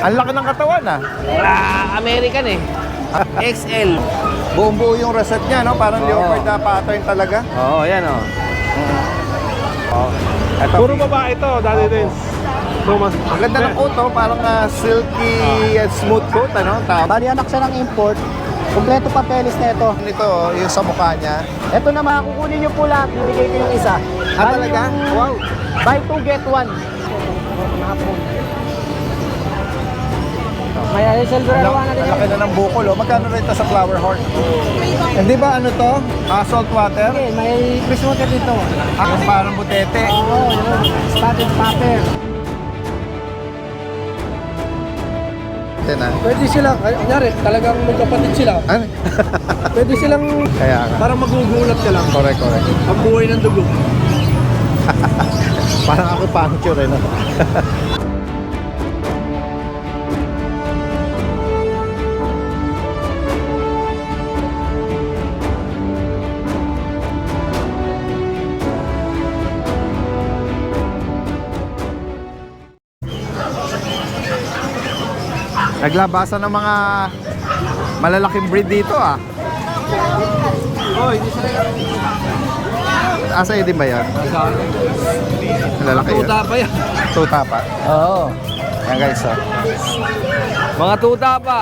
Ang laki ng katawan ah. American eh. XL. Buong buo yung reset niya, no? Parang Oo. leopard na pattern talaga. Oo, yan o. Oh. Ito, Puro babae ito, Daddy Dance. ang ganda ng coat, oh. Parang silky and smooth coat, ano? Tama. Bali anak siya ng import. Kompleto papeles na ito. Ito, yung sa mukha niya. Ito naman, kukunin nyo po lahat. Bibigay ko yung isa. Ah, talaga? Wow. Buy 2, get 1. May silver Ang arawan na din. laki na ng bukol, oh. Magkano rin ito sa flower horn? Hindi ba ano to? Salt water? Okay, may fish water dito. Yung parang butete. Oo, yun. Spotted paper. Ito na. Pwede sila, kunyari, talagang magkapatid sila. Ano? Pwede silang Kaya nga. parang magugulat ka lang. Correct. Ang buhay ng dugo. Parang ako puncture, eh, no? Naglabasan ng mga malalaking breed dito ah. Asa din ba yan? Malalaki yan. Tuta pa yan. Tuta pa. Oo. Yan guys, oh. Mga tuta pa.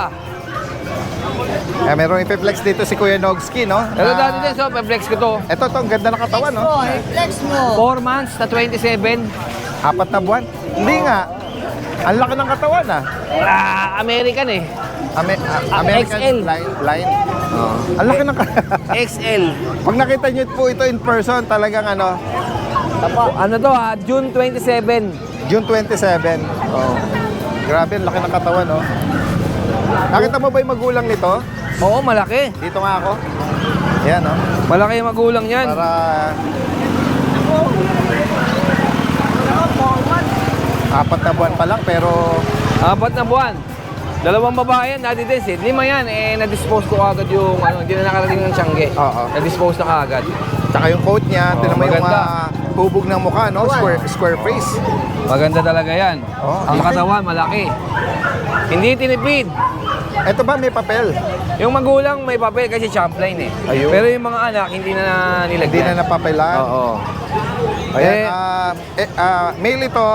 Merong ipiflex dito si Kuya Nogski, no? Pero Daddy Dance, oh, flex ko to. Ito, ang ganda ng katawan, no? Flex mo. 4 months na 27. 4 na buwan. Hindi nga. Ang laki ng katawan, ah. American eh. American XL. line. Ang laki ng XL. Pag nakita nyo po ito in person, talagang ano, Ano to ha? June 27. June 27. Oh. Grabe, ang laki ng katawan, no? Nakita mo ba yung magulang nito? Oo, malaki. Dito nga ako. Yan, no? Malaki yung magulang yan. Para... 4 na buwan pa lang, pero 4 na buwan. 2 babae yan, Daddy Dance eh. 5 yan, na-dispose ko agad yung, hindi na nakarating ng tiyangge. Oo. Na-dispose na kaagad. tsaka yung coat niya, tinan mo yung maganda. hubog ng mukha, no? Square face. Maganda talaga yan. Oo. Ang katawan, malaki. Hindi tinipid. Ito ba may papel? Yung magulang may papel kasi champlain eh. Ayun. Pero yung mga anak, hindi na Hindi nilagyan. na napapelan. Oo. Ayan, Eh, male ito.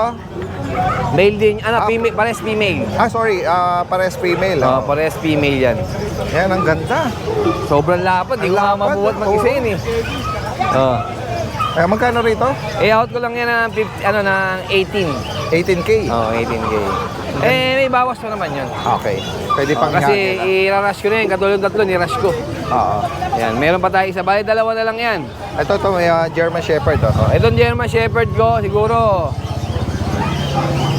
Male din. Female, pares female. Sorry, pares female. Oo, pares female yan. Yan, ang ganda. Sobrang lapad. Di Ang ko nga lapad, mabuhat oo. mag-isa yun eh. Oo. Magkano rito? Out ko lang yan ng 18. 18K. Oo, 18K. May bawas pa naman yun. Okay. Pwede pang Kasi ihagin, i-rush ko na yun. Katulong tatlo, ni-rush ko. Oo. Yan, meron pa tayo isa. Bali, 2 na lang yan. Ito, may German Shepherd. Oh. Itong German Shepherd ko, siguro,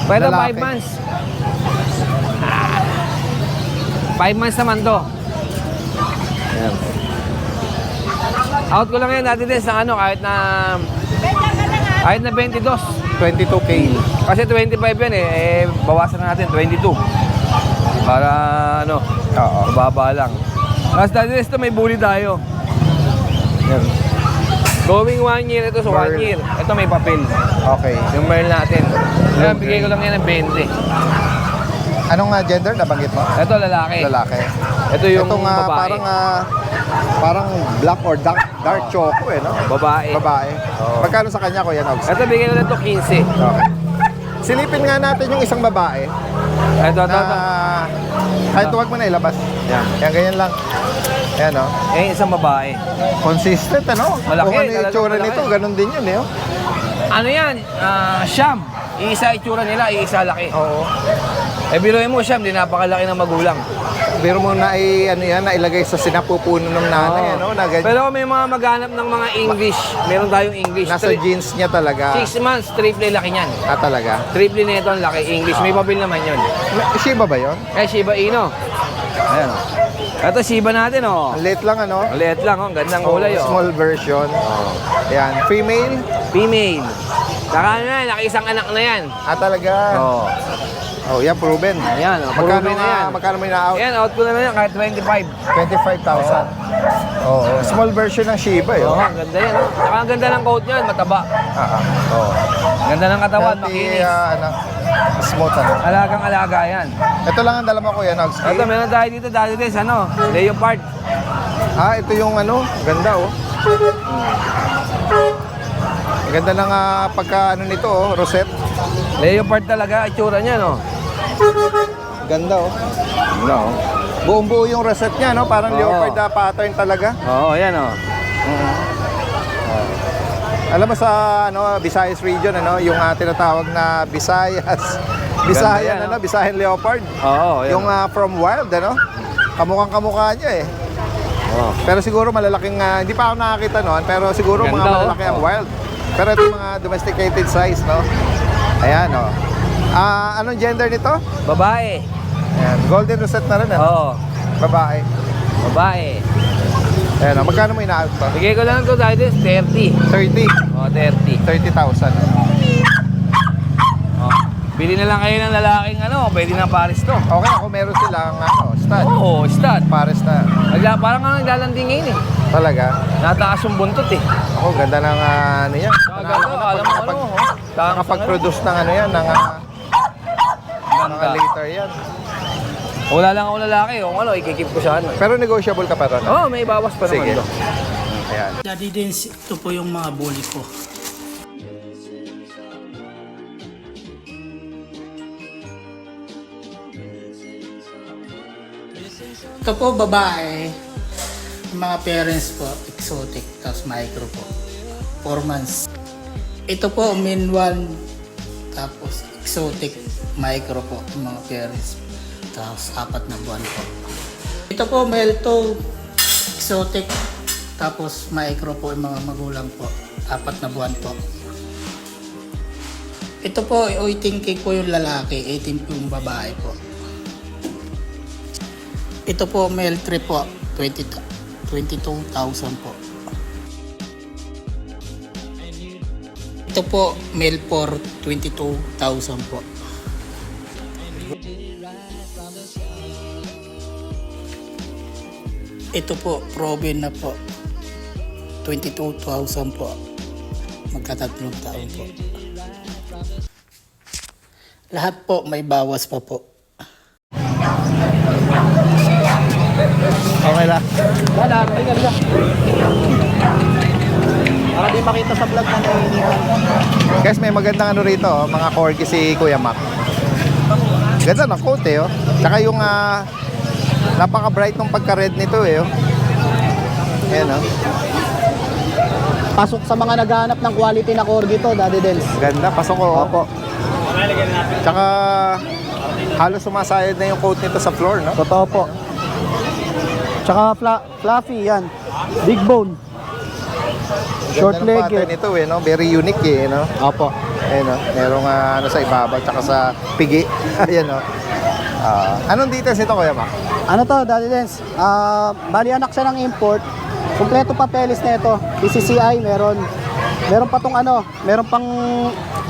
pwede 5 Lalaki. months. 5 months naman to. Ayan. Out ko lang yan dati din sa ano, kahit na 22. 22K. Kasi 25 yan bawasan na natin 22. Para ano, Oo. mababa lang. Tapos dati din ito may bully tayo. Yan. Going 1 year ito, so 1 Merl. year. Ito may papel. Okay. Yung Merl natin. Kaya bigay ko lang yan ng 20. Anong gender nabanggit mo? Ito lalaki. Lalaki. Ito yung Ito nga babae. parang black or dark choco no? Babae. Babae. Oo. Magkano sa kanya, Kuya Nogs? Ito bigay ko lang ito 15. Okay. Silipin nga natin yung isang babae Ito. na kahit huwag mo na ilabas. Yan. Yan, ganyan lang. Yan, no? Isang babae. Consistent, ano? Malaki, Kung ano yung talagang itsura malaki. nito, ganun din yun, eh. Oh. Ano yan? Siyam. Iisa itsura nila, iisa laki. Oo. Biruin mo siyam, di napakalaki ng magulang. Pero mo na nailagay sa sinapupuno ng nanay, ano? Na ganyan. Pero kung may mga maghanap ng mga English, meron tayong English. Nasa jeans niya talaga. 6 months, triple laki niyan. Talaga. Triple na ito ang laki. English, may pabil naman yun. Shiba ba yun? Shiba Inu. Ayan. Ito Shiba natin, oh. Ang late lang, ano? Ang liit lang, oh. Ang gandang kulay, oh. Small version. Yan. Female? Female. Saka ano yan, nakaisang anak na yan. Talaga. Oh. Oh, yan, proven. Ayan, oh. Magkano Proven na yan. Magkano mo na-out? Ayan, out ko na yan, kahit 25. 25,000. Oo. Small version ng Shiba, Oo, yun. ang ganda yan. Saka ang ganda ng coat niyan, mataba. Oo. Ganda ng katawan, Healthy, makinis. Smooth ano. Alagang-alaga yan. Ito lang ang dala mo kuya, Nogsky. Ito, meron tayo dito, dati din, leopard. Ah, ito yung ano, ganda oh. Ang ganda ng pagka ano nito oh, rosette. Leopard talaga, itsura niya, no? Ganda oh. No. Buong buo yung rosette niya no, parang Oo. leopard na pattern talaga. Oo, yan, oh. Alam mo sa ano, Visayas region ano, yung tinatawag na Bisayan yan, ano, no? Bisayan leopard. Oo, yan. Yung from wild ano. Kamukhang-kamukha niya eh. Oo. Pero siguro malalaking hindi pa ako nakakita noon, pero siguro mga Ganda, oh. malalaki ang wild. Pero ito yung mga domesticated size no. Ayan oh. Anong gender nito? Babae. Ayan, golden rosette na rin ano. Oo. Babae. Babae. Ayan oh, magkano mo inaabot pa? Bigay ko lang ito dahil 30. 30. Oo, 30. 30,000. Oh. Bili na lang kayo ng lalaking pwede na pares to. Okay, kung meron silang stud. Oo, stud. Pares na. Parang naglalandi ngayon eh. Talaga. Nataas yung buntot eh. Ako, ganda ng ano yan. Alam mo Nakapag-produce ng ano yan, ng mga later yan. Wala lang ako lalaki, ikikip ko siya Pero negotiable ka pa ron. Oo, may bawas pa Sige. naman to. Ayan. Daddy Dens, ito po yung mga bully ko. Ito po babae, mga parents po, exotic, tapos micro po, 4 months. Ito po, min 1, tapos exotic, micro po, yung mga parents, tapos 4 na buwan po. Ito po, male to, exotic, tapos micro po yung mga magulang po, 4 na buwan po. Ito po, 18K po yung lalaki, 18 po yung babae po. Ito po, male 3 po, 22,000 po. Ito po, male 4, 22,000 po. Ito po, Robin na po, 22,000 po. Magkatatlong taon po. Lahat po may bawas pa po. Okay lang. Wala, halika. Para di makita sa vlog na nahihinipan. Guys, may magandang ano rito, mga corgi si Kuya Mac. Ganda ng coat eh. Tsaka yung napaka-bright ng pagka-red nito eh. Ayan oh. Pasok sa mga naghahanap ng quality na corgi to, Daddy Dens. Ganda, pasok ko. Opo. Tsaka halos sumasayad na yung coat nito sa floor, no? Totoo po. Tsaka fluffy yan. Big bone. Short Ganda ng leg pattern eh. nito eh, no? Very unique eh, no? Opo. Ayan no? Merong ano sa ibabaw, tsaka sa pigi. Ayan no? Anong details nito, Kuya Mac? Ano to, Daddy Dens? Bali anak siya ng import. Kompleto papeles na ito. PCCI meron. Meron pa tong meron pang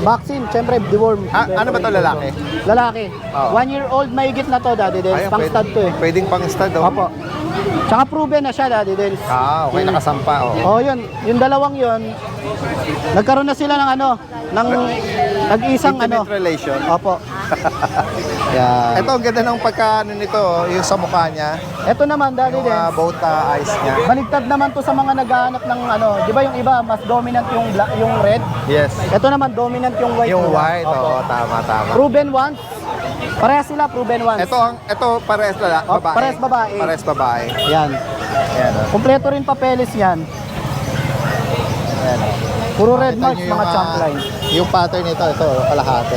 vaccine, syempre deworm. Ano ba to, lalaki? Lalaki. Oo. 1-year-old mahigit na to, Daddy Dens. Pang stud to eh. Pwedeng pang stud, oh. Opo. Tsaka proven na siya, Daddy Dens. Okay, nakasampa, oh. Oh, yun. Yung dalawang yun, nagkaroon na sila ng ng nag-isang Intimate relation. Opo. Yan. Ito, ang ganda ng pagka nito, oh, yung sa mukha niya, Ito naman, Daddy yung Dens. both eyes niya. Baligtad naman to sa mga naghahanap ng di ba yung iba, mas dominant yung yung red? Yes. Ito naman, dominant yung white. Yung nila. white, Opo. tama. Proven once. Parehas sila, proven once. Ito parehas Oh, babae. parehas babae. Parehas babae. Yan. Ayan, oh. Kompleto rin papeles yan. Ayan, oh. Puro red Nakita marks, niyo mga yung, champ line. Yung pattern nito, ito, kalahati.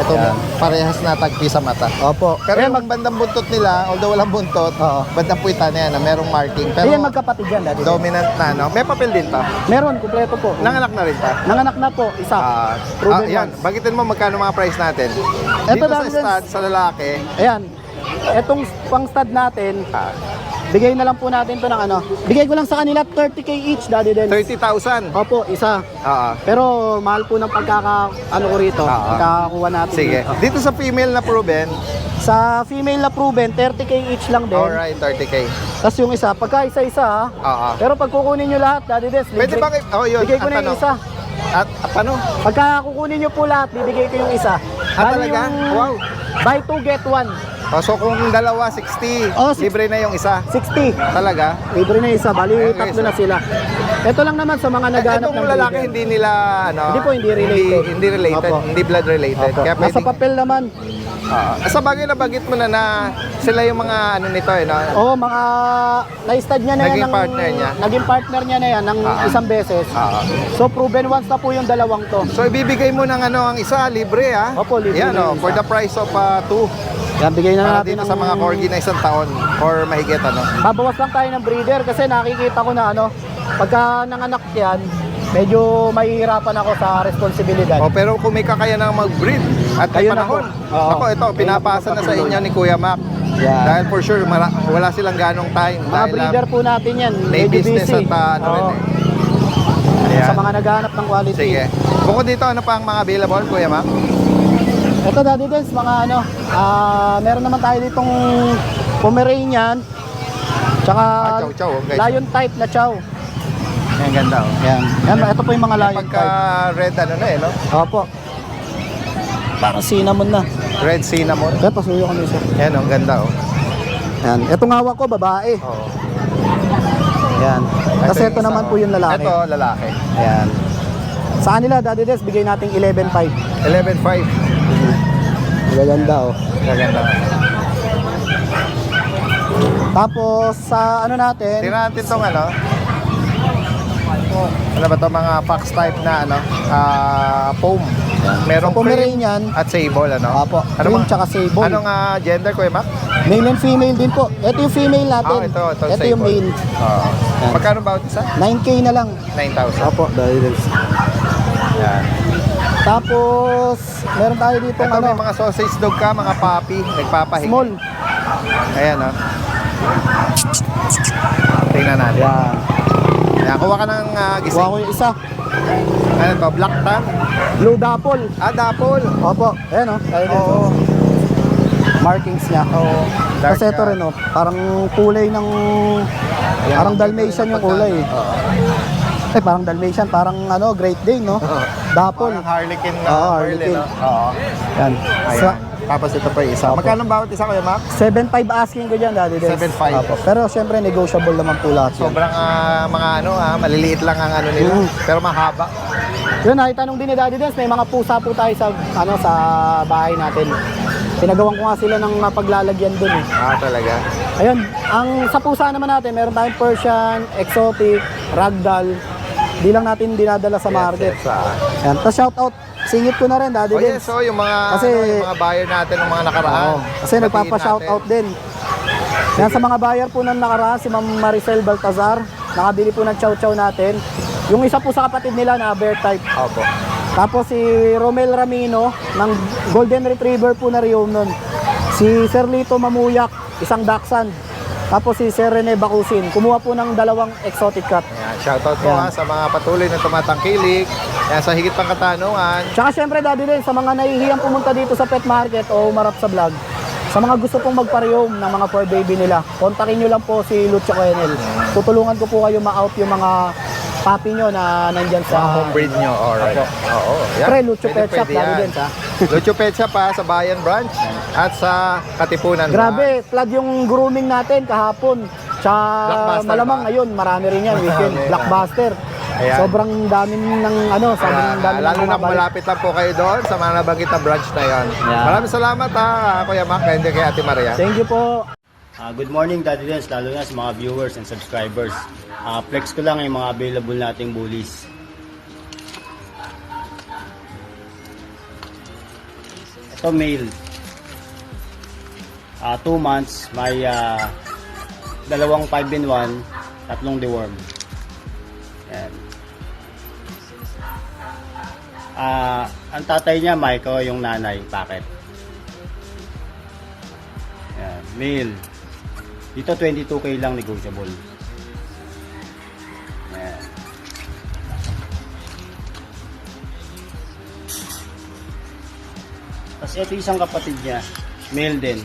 Ito, Yan. parehas na tagpi sa mata. Opo. Pero yung bandang buntot nila, although walang buntot, Oo. bandang puwita na yan, na merong marking. Pero Ayan, magkapatid yan, Daddy Dens. dominant na, no? May papel din to. Meron, kompleto po. Nanganak na rin ta. Nanganak na po, isa. Proven Yan, once. bagitin mo magkano mga price natin. Ito, Dito sa Daddy Dens. stud, sa lalaki, Ayan. Etong pang stud natin, bigay na lang po natin to ng bigay ko lang sa kanila 30K each, Daddy Dens. 30,000. Opo, isa. Oo. Pero mahal po ng ko rito. Pagkakakuha natin. Sige. dito. Dito sa female na proven, Sa female na proven, 30K each lang din. alright, 30K. Tapos yung isa, pagka isa-isa ha. Oo. Pero pag kukunin nyo lahat, Daddy Des, Pwede bang, yun, bigay ko at na yung ano? isa. At paano? Pagka kukunin nyo po lahat, bibigay ko yung isa. Bali talaga? yung Wow. buy 2 get 1. So kung dalawa, 60. Oh, Libre na yung isa. 60. Talaga? Libre na isa. Bali, Ayun, guys, tatlo na sila. Ito lang naman sa mga naghahanap Itong ng lalaki breeder. hindi nila ano, Hindi po, hindi related. Hindi related, Opo. hindi blood related. Opo. Kaya Nasa pwedeng papel naman. sa bagay na bagit mo na sila yung mga ano nito no. Oo, mga na-stud niya na yan. Naging partner niya. Naging partner niya na yan ng isang beses. So, proven once na po yung dalawang to. So ibibigay mo ng ano ang isa libre ha. Opo, libre Yan na yung for isa. the price of 2 Yan, bigay na para natin dito ng... sa mga corgi na isang taon or mahigit ano. Babawas lang tayo ng breeder kasi nakikita ko na ano, pagka nanganak yan, medyo mahihirapan ako sa responsibilidad. Oh, pero kung may kakayanan mag-breed at may Ayun panahon. ako. Oo. Ako ito pinapasa na sa inyo ni Kuya Mac. Yan. Dahil for sure wala silang ganong time Mga dahil breeder po natin yan, may medyo business busy. at ano rin Oo. eh. Ayan. Sa mga naghahanap ng quality. Sige. Bukod dito, ano pa ang mga available, Kuya Mac? Ito Daddy Dens, mga ano, meron naman tayo ditong Pomeranian, tsaka Chow, guys. Lion type na chow. Ang ganda oh. Yan. Yan, ito po yung mga Lion Pagka type. red ano na eh, no? Opo. Parang cinnamon na. Red cinnamon. Kaya pasuyo kami sir. Yan, ang ganda oh. Yan. Itong hawak ko, babae. Oo. Yan. Kasi yung ito isa, naman oh. po yung lalaki. Ito, lalaki. Ayan. Sa kanila, Daddy Des, bigay natin 11.5. 11.5. Gaganda oh. Gaganda. Tapos sa ano natin, Tingnan natin tong ano. Ano ba to mga fox type na ano? Foam. Merong Sa Pomeranian. cream at sable ano? Apo, Ano cream mga- tsaka sable. Anong gender ko, Mac? male and female din po. Ito yung female natin. Ito Ito yung male. Oo. Yan. Magkano ba isa? 9K na lang. 9,000. Opo, Daddy Des. Yan. Tapos, meron tayo dito Ito ano, may mga sausage dog ka, mga puppy, nagpapahinga. small. Ayan oh. Tingnan natin. Yan. Ayan, kuha ka ng Kuha gising. ko yung isa. Ano to? Black tan? Blue dapple. Dapol. Opo, ayan o. Tayo dito. Oo. Markings niya. Oo. Dark Kasi ito ka. rin o, parang kulay ng... Ayan, Parang ang Dalmatian ganda yung kulay. Oo. Eh, parang Dalmatian, parang ano, Great Dane, no? Dapple. Parang Harlequin na Oo, Merlin, Harlequin. no? Oo. Yan. Ayan. Tapos ito pa yung isa. Opo. Magkano bawat isa, Kuya Mac? 7.5 asking ko dyan, Daddy Des. 7.5. Opo. Pero syempre, negotiable naman po lahat yan. Sobrang mga ano, maliliit lang ang ano nila. Pero mahaba. Yun, naitanong din ni Daddy Des, may mga pusa po tayo sa, ano, sa bahay natin. Pinagawan ko nga sila ng mapaglalagyan dun eh. Talaga. Ayun, ang sa pusa naman natin, meron tayong Persian, Exotic, Ragdoll. Di lang natin dinadala sa market. Yes, Yan, tapos shoutout, singit ko na rin, Daddy Oh Des. yes, so yung mga, Kasi- yung mga buyer natin ng mga nakaraan. Oo, kasi Batiin nagpapa-shoutout natin. din. Yan sa mga buyer po ng nakaraan, si Ma'am Maricel Baltazar, nakabili po ng chow-chow natin. Yung isa po sa kapatid nila na bear type. Opo. Tapos si Romel Ramino ng Golden Retriever po na Reunion. Si Sir Lito Mamuyak, isang Dachshund. Tapos si Sir Rene Bacusin, kumuha po ng 2 exotic cat. Ayan, shoutout po Yan. sa mga patuloy na tumatangkilik. Yan, sa higit pang katanungan. Tsaka syempre Daddy din, sa mga nahihiyang pumunta dito sa pet market o umarap sa vlog, sa mga gusto pong magparehome ng mga fur baby nila, kontakin nyo lang po si Lucho Coenel. Tutulungan ko po kayo ma-out yung mga puppy nyo na nandyan Sa sa... home breed nyo, alright. Opo. Oo. Yan. Pre, Lucho Pwede, Pet Shop, pwede Daddy yan. din ha. Lucho Pet Shop sa Bayan Branch at sa Katipunan Branch. Grabe, flood yung grooming natin kahapon. Tsaka Blockbuster malamang ba? ngayon, marami rin yan, weekend. Marami, Blockbuster. Ayan. Sobrang dami ng ano, sobrang dami ng Lalo mga na kung balik. malapit lang po kayo doon sa mga nabanggit na branch na yon. Yeah. Maraming salamat Kuya Mac, and kay Ate Maria. Thank you po. Good morning, Daddy Dens, lalo na sa mga viewers and subscribers. Flex ko lang yung mga available nating bullies. Ito male. 2 months, may 2 5-in-1, 3 deworm. Yan. Ang tatay niya, Michael, yung nanay, packet. Yan, male. Dito 22k lang negotiable. Yan. Tapos ito isang kapatid niya, male din.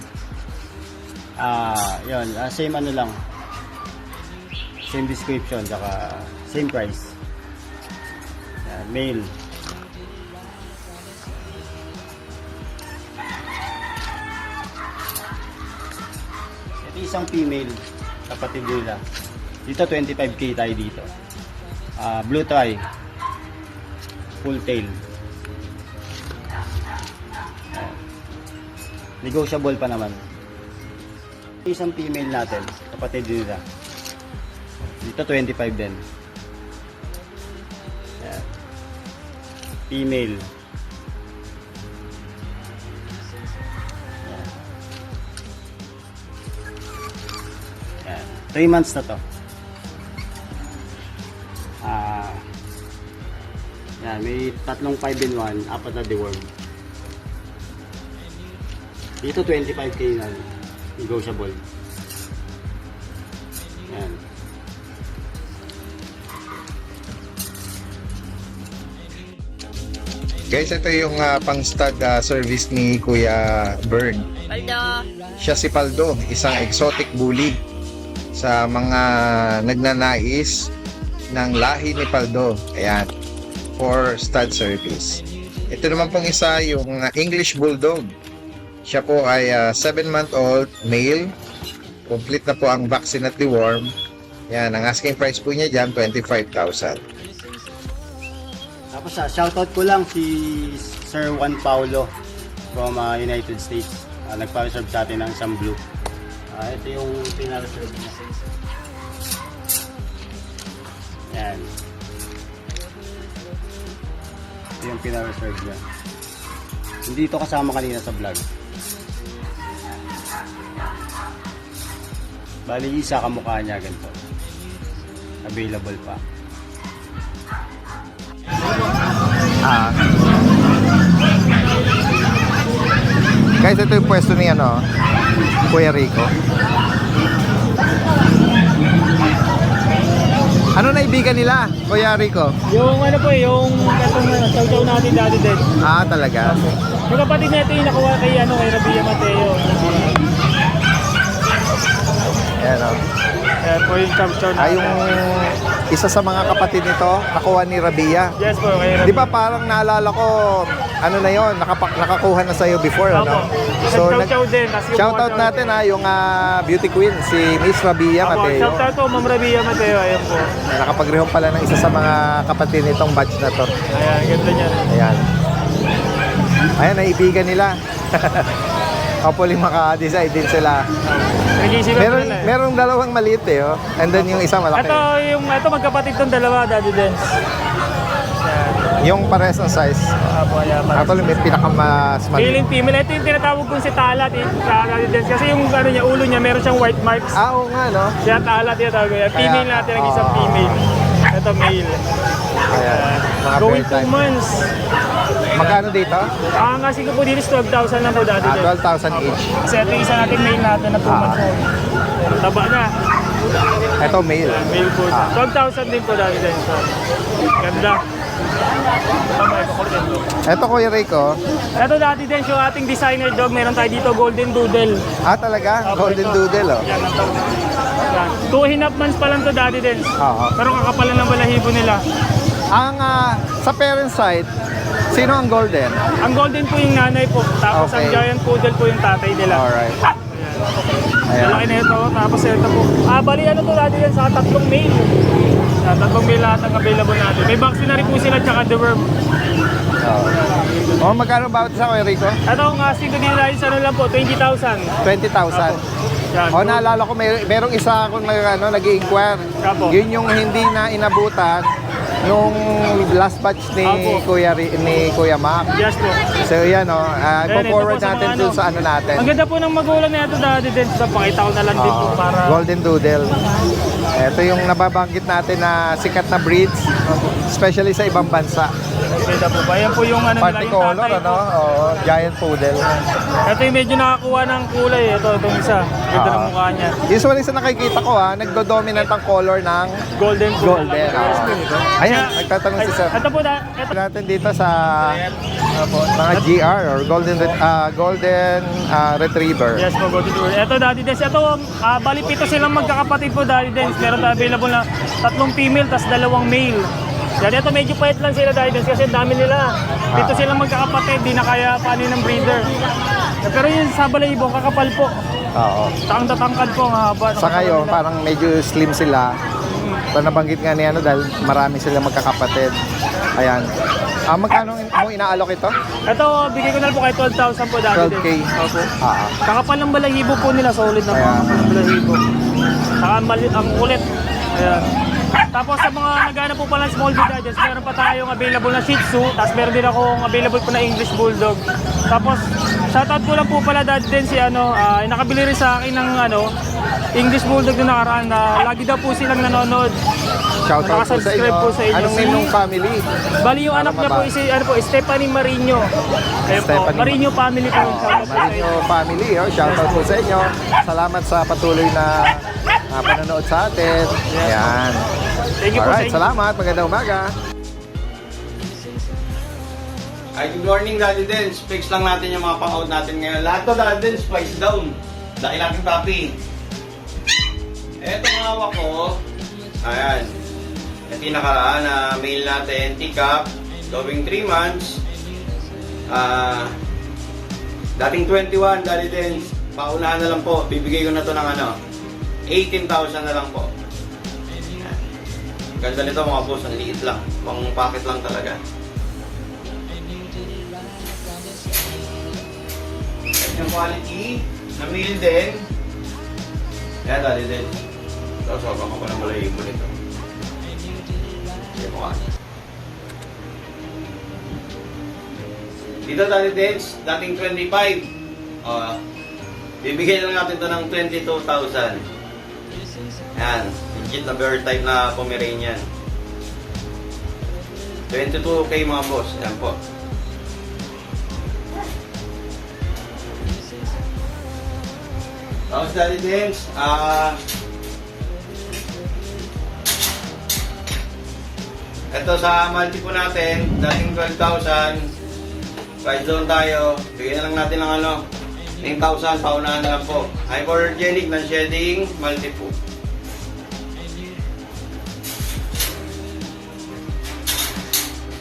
Yun, same ano lang. Same description, saka same price. Yan, male. Isang female, kapatid nila. Dito 25k tayo dito. Blue tie. Full tail. Ayan. Negotiable pa naman. Isang female natin, kapatid nila. Dito 25 din. Ayan. Female. Ayan. 3 months na to. Yan, may tatlong 5-in-1, 4 na deworm. Dito 25k na negotiable. Yan. Guys, ito yung pang-stud service ni Kuya Bern. Paldo. Siya si Paldo, isang exotic bully sa mga nagnanais ng lahi ni Paldo. Ayan, for stud service. Ito naman pong isa, yung English Bulldog. Siya po ay 7-month-old male. Complete na po ang vaccine at deworm. Yan, ang asking price po niya dyan, 25,000. Tapos shoutout ko lang si Sir Juan Paulo from United States. Nagpa-reserve sa atin ng isang blue. Ito yung pinareserve niya. Yan. Ito yung pinareserve niya. Hindi ito kasama kanina sa vlog. Bali, isa kamukha niya ganito. Available pa. Guys, ito yung pwesto ni Kuya Rico. Ano naibigan nila, Kuya Rico? Yung ano po yung itong chow-chow natin dati din. Talaga? Yung kapatid natin yung nakuha kay Rabia Mateo. Ayan o. Ayan po yung chow-chow Yung isa sa mga kapatid nito, nakuha ni Rabia. Yes po, kay Di ba parang naalala ko, ano na yon, nakakuha na sa'yo before, ano? So, chow-chow din. Shoutout natin yung beauty queen, si Miss Rabia Mateo. Shoutout po, Ma'am Rabia Mateo. Ayan po. Nakapag-rehome pala ng isa sa mga kapatid nitong batch na to. Ayan, ganda niya. Ayan. Ayan, naibigan nila. Hopefully maka-decide din sila. Merong dalawang maliit oh. And then yung isa malaki. Ito magkapatid tong dalawa, Daddy Dance. Yung pares ng size. Actually, may pinakamas maliit. Feeling female. Ito yung tinatawag kong si Talat, Daddy Dance. Kasi yung ulo niya, meron siyang white marks. Oo nga, no? Siya Talat yung tawag niya. Female natin ang isang female. Ito male. Ayan. Mga Going fair 2 time. months. Magkano dito? Ang kasi ko po dito is 12,000 lang po, Daddy Dance. 12,000 each. Kasi ito yung isa nating male natin na 2 months old. Taba na. Ito male. Male po. 12,000 din po, Daddy Dance. Ganda. Ito, Kuya Rico. Ito, Daddy Dance, yung ating designer dog. Meron tayo dito, Golden Doodle. Talaga? Golden Doodle, oh. Yan, ang tawag. Yan. 2.5 months pa lang to, Daddy Dance. Oo. Pero kakapalan ng balahibo nila. Ang sa parent side, sino ang golden? Ang golden po yung nanay po. Tapos ang Okay. giant poodle po yung tatay nila. Alright. Ayan. Malaki na ito. Tapos ito po. Bali ano to, Daddy Dance, sa tatlong male. Tatlong male lahat ang available natin. May vaccine na rin po sila tsaka deworm. Oh, magkano ba sa Kuya Rico? Ito ang asking ko din dahil sa ano lang po, 20,000. 20,000. Yan. Oh, naalala ko merong isa akong nag-inquire. Apo. Yun yung hindi na inabutan nung last batch ni Apo. Kuya Mac. Yes po. So yan Ayan, forward ito po sa natin mga dun sa ano natin. Ang ganda po ng magulang na ito, Daddy Dance. Pakita ko na lang din po para... Golden Doodle. Ito yung nababanggit natin na sikat na breeds, especially sa ibang bansa. Ganda po ba? Yan po yung ano nila, yung Particolor, tatay po. Oo, giant poodle. Ito yung medyo nakakuha ng kulay. Itong isa. Ganda ng mukha niya. Usually sa nakikita ko nagdo-dominant ang color ng Golden po. golden. Ayan, nagtatanong si Sir. Ito po, Ito natin dito sa mga GR or golden retriever. Yes po, Golden Doodle. Ito, Daddy Dance. Ito, bali pito silang magkakapatid po, Daddy Dance. Meron tayo available na 3 female, tas 2 male. Yan, ito medyo payat lang sila, Daddy Dance, kasi ang dami nila. Pito silang magkakapatid, di na kaya paano ng breeder. Pero yung sa balahibo, kakapal po. Oo. Tsaka ang tatangkad po, ang haba. ng Sa ngayon, katawan nila. parang medyo slim sila. So, nabanggit nga ni ano dahil marami sila magkakapatid. Ayan. Magkano mo inaalok ito? Ito, bigay ko na lang po kay 12,000 po dati 12K. din. Opo. Ah, Kakapal ng balahibo po nila, solid na po Ayan. ang balahibo. Saka ang kulit. Ayan. Tapos sa mga naghanap po pala ng small breed Dodgers, meron pa tayong available na Shih Tzu, tapos meron din akong available po na English Bulldog. Tapos shoutout ko lang po pala dati din si nakabili rin sa akin ng English Bulldog na nakaraan na lagi daw po silang nanonood. shoutout po sa inyo. Nakasubscribe po sa inyo. Anong name ng family? Bali yung anak niya po is Stephanie Marino. Ayun po, Stephanie Marino family po. Shoutout po sa Marino inyo. family, shoutout po sa inyo. Salamat sa patuloy na panonood sa atin. Ayan. Thank you po sa Alright, inyo. salamat. Magandang umaga. Ay, good morning, Daddy Dens. Fix lang natin yung mga pang-out natin ngayon. Lahat to, Daddy Dens, price down. Dahil natin papi. Eto ang hawak ko. Ayan. Ito yung nakaraan na mail natin. Teacup. Going 3 months. Dating 21, Daddy Dens. Paunahan na lang po. Bibigay ko na to ng 18,000 na lang po. Ayan. Ganda nito mga boss. Ang liit lang. Pang pocket lang talaga. Yung quality na meal din. Yan, dali din. So, sobrang ko pa ng balahibo nito. Hindi mo kasi. Dito, dali din. Dating 25. Bibigay lang natin ito ng 22,000. Yan. Legit na bear type na Pomeranian. 22k mga boss. Yan po. Tapos Daddy Dens, ito sa multi po natin, dating 12,000, price down tayo, bigyan na lang natin ng 9,000, paunahan na lang po. Hypoallergenic, non-shedding, multi po.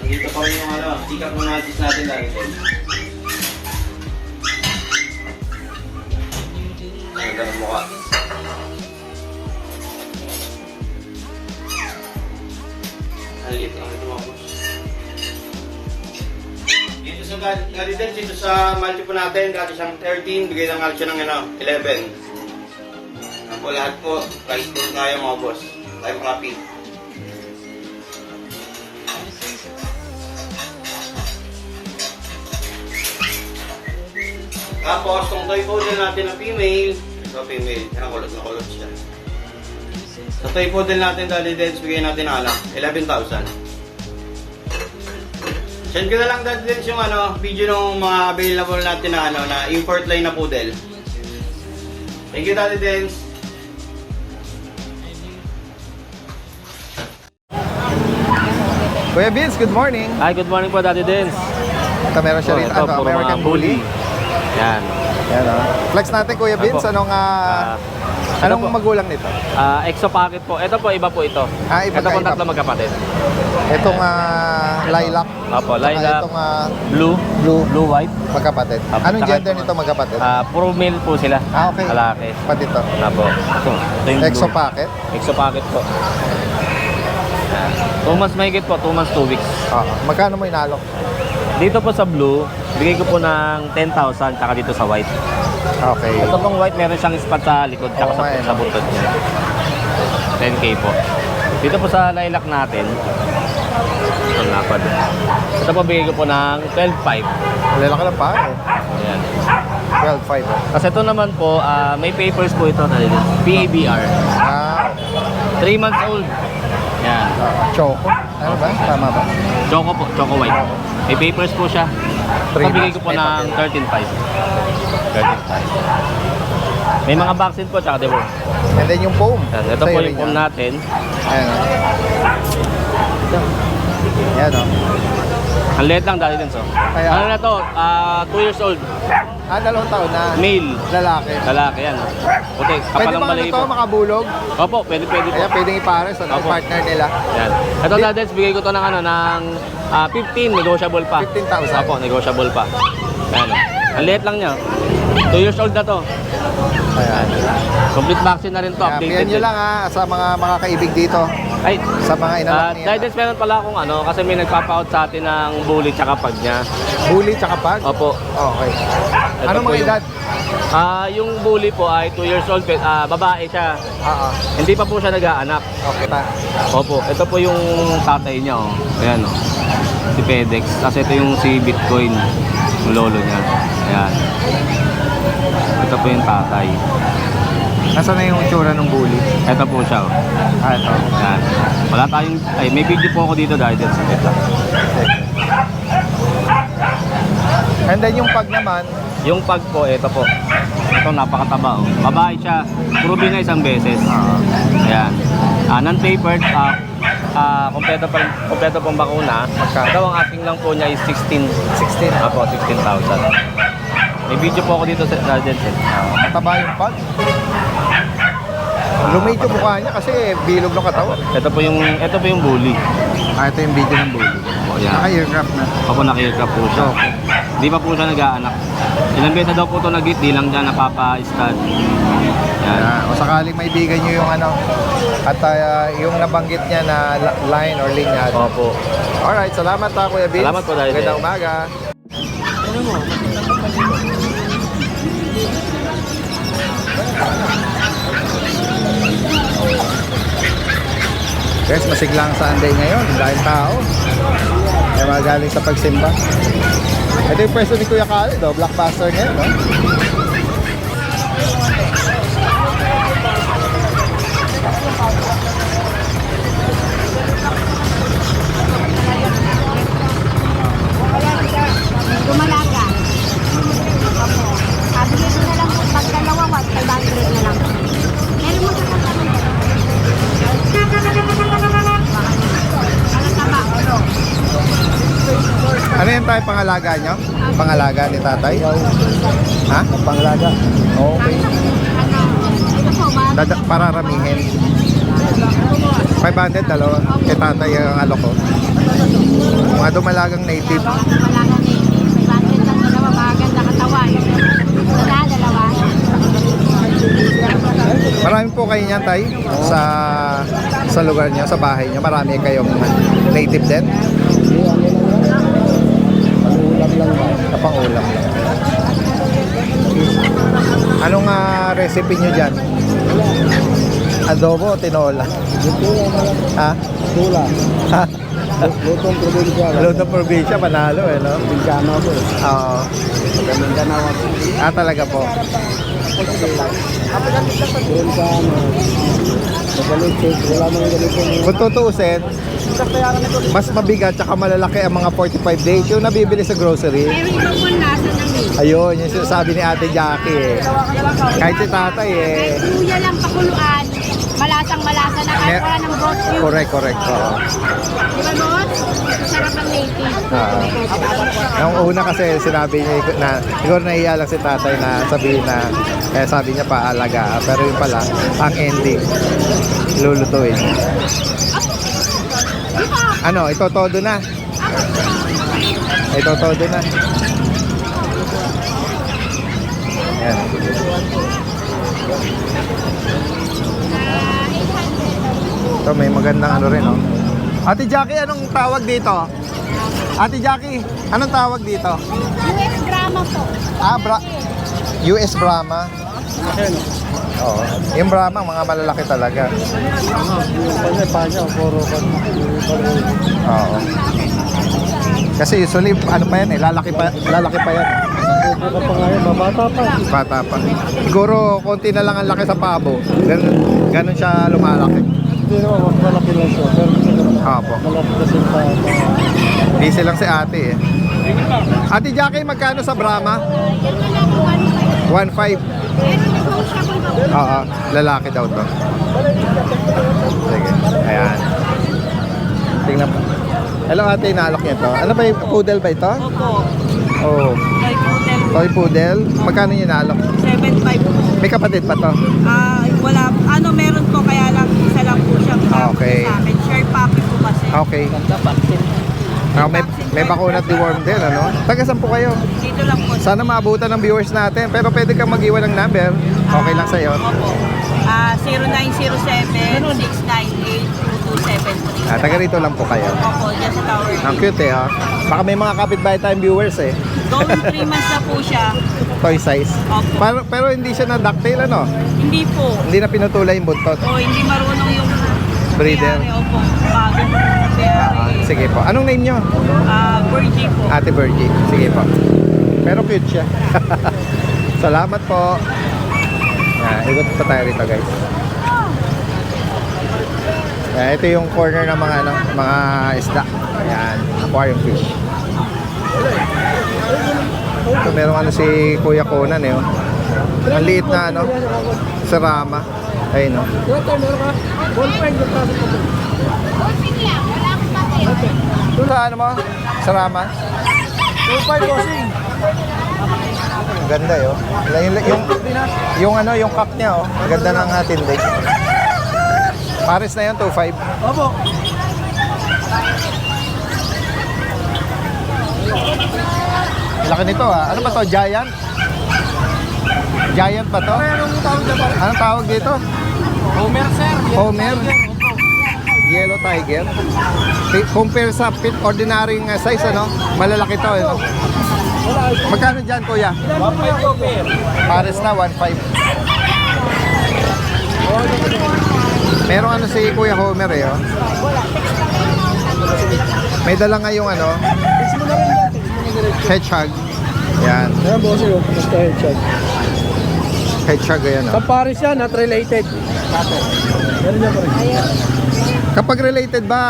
Dito pa rin yung tikap ng natis natin Daddy Dens. Ganda ng mukha. Ang liit lang ito mga boss. Dito sa Galidan, dito sa multi po natin, dati siyang 13, bigay lang siya ng 11. Yan po lahat po, price doon tayo mga boss. Time copy. Tapos, kung toy poodle natin na female, ito female, yan kulot na kulot siya. Sa toy poodle natin, Daddy Dens, bigyan natin ng 11,000. Send ko na lang, Daddy Dens, yung video ng mga available natin na na import line na poodle. Thank you, Daddy Dens. Kuya Vince, good morning. Hi, good morning po, Daddy Dens. Ito meron siya rin. Ito, puro American mga Bully. Yan. Yan, Flex natin, Kuya Vince. Apo. Anong po? magulang nito? Exo Pocket po. Ito po, iba po ito. Iba Ito po iba. tatlo magkapatid. Itong lilac. Opo, Saka lilac. Itong Blue, white. magkapatid. Apo, Anong saka gender ito, nito magkapatid? Puro male po sila. Okay. Lalaki. Pati ito. Apo. Ito yung Exo blue. packet. Exo Pocket po. 2 months mahigit po, 2 months, 2 weeks. Magkano mo inalok? Dito po sa blue, bigay ko po ng 10,000 tsaka dito sa white. Okay. Ito pong white, meron siyang spot sa likod tsaka Oo nga, sa butot niya. 10K po. Dito po sa lilac natin, ito napad. Ito po bigay ko po ng 12,500. Lalaki lang pa. Ayan. 12.5. Kasi ito naman po, may papers po ito na dito. PABR. 3 months old. Yan. Choco. Ano ba? Tama ba? Choco po, Choco white. May papers po siya. Three Pabigay ko months, po may ng 13,500. 13,500. May mga vaccine po, tsaka deworm. And then yung foam. Yan. Ito po yung foam natin. Ayan. Ayan o. Ang liit lang dahil din so. Kaya- Ano na to? 2 years old. 2 taon na. Male. Lalaki. Lalaki yan. Puti, Pwede kapalang ba balahibo. ito makabulog? Opo, pwede po. Kaya pwedeng ipares ano, Opo. partner nila. Yan. Ito Dadens, bigay ko to ng ng 15, negotiable pa. 15,000. Opo, negotiable pa. Yan. Ang liit lang niya. 2 years old na to. Ayan. Complete vaccine na rin to, Kaya updated piyan nyo din. lang sa mga kaibig dito. Ay, Sa mga inalak niya. guidance meron pala akong kasi may nagpapa-out sa atin ng bully tsaka pag niya. Bully tsaka pag? Opo. Okay. Ito Anong po mga yung- edad? Yung bully po ay 2 years old, babae siya. Hindi pa po siya nag-aanak. Okay pa. Opo, ito po yung tatay niya, oh. Ayan, oh. Si Fedex. Tapos ito yung si Bitcoin, yung lolo niya. Ayan. Ito po yung tatay. Nasaan na yung itsura ng bully? Ito po siya, oh. Ito. Ayan. Wala tayong, may video po ako dito dahil din sa ito. And then yung pag naman, Yung pag po, ito po. Ito napakataba, oh. Babae siya. Puro na isang beses. Ayan. Non-tapered, kompleto pong bakuna. Ito ang ating lang po niya is 16. 16. Apo, 16,000. May video po ako dito sa Argentin. Mataba yung pag. Lumate yung mukha niya kasi bilog ng katawan. Ito po yung bully. Ito yung video ng bully. O, yan. Naka-aircraft na. Opo, naki-aircraft po siya. Di pa po siya nag-aanak. Ilang beses daw po ito nag-hit, di lang dyan napapa-stud. Yan. O sakaling maibigan nyo yung at yung nabanggit niya na line or linya. Opo. Alright, salamat Kuya Vince. Salamat po, Dahil. Magandang umaga. Guys, masiglang Sunday ngayon dahil tao. Kaya magaling sa pagsimba. Ito yung pwesto ni Kuya Khaled, blockbuster ngayon, no? Dumalaga. Opo. Bigyan ko na lang po. Pag dalawa, 500 na lang. Meron mo sa kasama. Ano tama? Ano yung tayo pangalaga nyo? Pangalaga ni tatay? Ha? Pangalaga? Okay. Ano? Ito po, Pararamihin. 500, dalawa. Kay tatay ang alok ko. Mga dumalagang native. Dumalaga ni 500 lang dalawa. Maganda katawan. Dalawa. Marami po kayo niyan, tay? Sa lugar niyo, sa bahay niyo. Marami kayong native din? Kapang-ulam lang. Anong recipe niyo dyan? Adobo o tinola? Ha? Tula. Ha? Lutong probinsya. Lutong probinsya, panalo no? Bincana po. Oo. Mindanao ako. Talaga po. Doon sa Magalutin. Wala mga ganito. Kung tutuusin, mas mabigat tsaka malalaki ang mga 45 days yung nabibili sa grocery. Pero iba po nasa namin. Ayun, yung sinasabi ni Ate Jackie Kahit si tatay Kahit luya lang pakuluan, malasang-malasa na kahit wala ng broth yun. Correct. Oo. Di ba, boss? Sarap ang native. Nung una kasi sinabi niya na siguro nahiya lang si tatay na sabihin na sabi niya paalaga. Pero yun pala, ang ending, lulutuin. Ano, ito todo na. Ito todo na. Ayan. Ito may magandang ano rin, oh. Ate Jackie, anong tawag dito? Ate Jackie, anong tawag dito? US drama po. US Brahma. Oo. Yung Brahma, mga malalaki talaga. Oo. Kasi usually, ano pa yan lalaki pa yan. Bata pa. Siguro, konti na lang ang laki sa pabo. Ganun siya lumalaki. Hindi naman, malaki lang siya. Pero Opo. malaki kasi pa. Busy lang si ate eh. Ate Jackie, magkano sa Brahma? 1.5. Oo, lalaki daw to. Sige, ayan. Tingnan po. Hello ate, inaalok niya to. Ano ba yung poodle ba ito? Opo. Oo. Toy poodle. Toy poodle. Magkano yung inaalok? 7.5 po. May kapatid pa to? Wala. Meron po kaya lang isa lang po siya. Okay. Sa akin. Share puppy po kasi. Okay. May bakuna at deworm din, ano? Taga saan po kayo? Dito lang po. Sana maabutan ng viewers natin. Pero pwede kang mag-iwan ng number. Okay lang sa'yo. Opo. 0907-698-2273. Taga rito lang po kayo. Opo, dyan sa tower. Ang cute eh, ha? Baka may mga kapitbahay tayong viewers eh. Going 3 months na po siya. Toy size. Opo. Pero hindi siya na ducktail, ano? Hindi po. Hindi na pinutulay yung buntot. O, hindi marunong yung Breeder. mayari. Opo, bagong mayari. Sige po. Anong name nyo? Virgie po. Ate Virgie. Sige po. Pero cute siya. Salamat po. Ikot pa tayo rito, guys. Ito yung corner ng mga mga isda. Ayan, aquarium fish. Ito meron si Kuya Conan eh. Oh. Ang liit na sarama. Ayun, no. Sa mo? Sarama? 2.5 bossing. Ganda yo. Yung cock niya oh. Ganda ng tindig. Pares na yun, 2.5. Opo. Laki nito ah. Ano ba to? Giant? Giant ba to? Anong tawag dito? Homer, sir. Homer? Yellow tiger. Compare sa ordinary size, ano? Malalaki to, ano? Magkano dyan, kuya? 1.5 po, pair. Pares na, 1.5. Merong si Kuya Homer eh, oh. May dala nga yung hedgehog. Yan. Ayan, bossing. Basta headshot. Hedgehog yan, Sa oh. Paris yan, not related. Meron niya pa rin. Kapag related ba,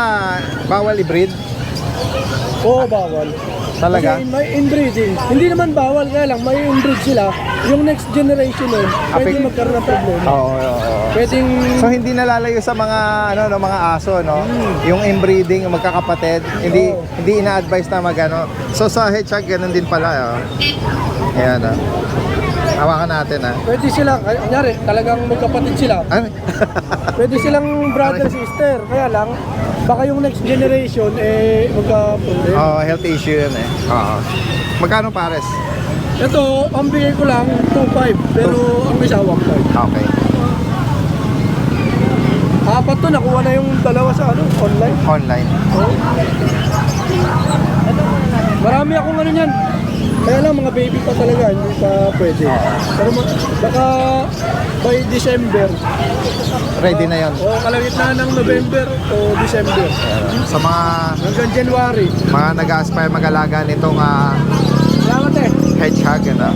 bawal i-breed? Oo, bawal. Talaga? Kasi may inbreeding. Hindi naman bawal, kaya lang may inbreed sila. Yung next generation nun, pwede magkaroon ng problema. Oo. Pwedeng... So hindi nalalayo sa mga mga aso, no? Yung inbreeding, yung magkakapatid, hindi ina-advise na magano. So sa hedgehog ganun din pala, oh. Ayan, oh. Hawakan natin, ah. Pwede sila, kunyari, talagang magkapatid sila. Ano? Pwede silang brother, sister. Kaya lang, baka yung next generation, magka-problema. Oh, health issue yun eh. Oo. Magkano pares? Ito, ang bigay ko lang, 2.5. Pero ang isa, 1.5. Okay. Apat to, nakuha na yung dalawa sa online. Online. Marami akong yan. Kaya lang, mga baby pa talaga, hindi pa pwede. Pero baka by December. Ready na yon. O kalagitnaan ng November o December. Sa mga Hanggang January. nag-aspire mag-alaga nitong Salamat hedgehog, ano?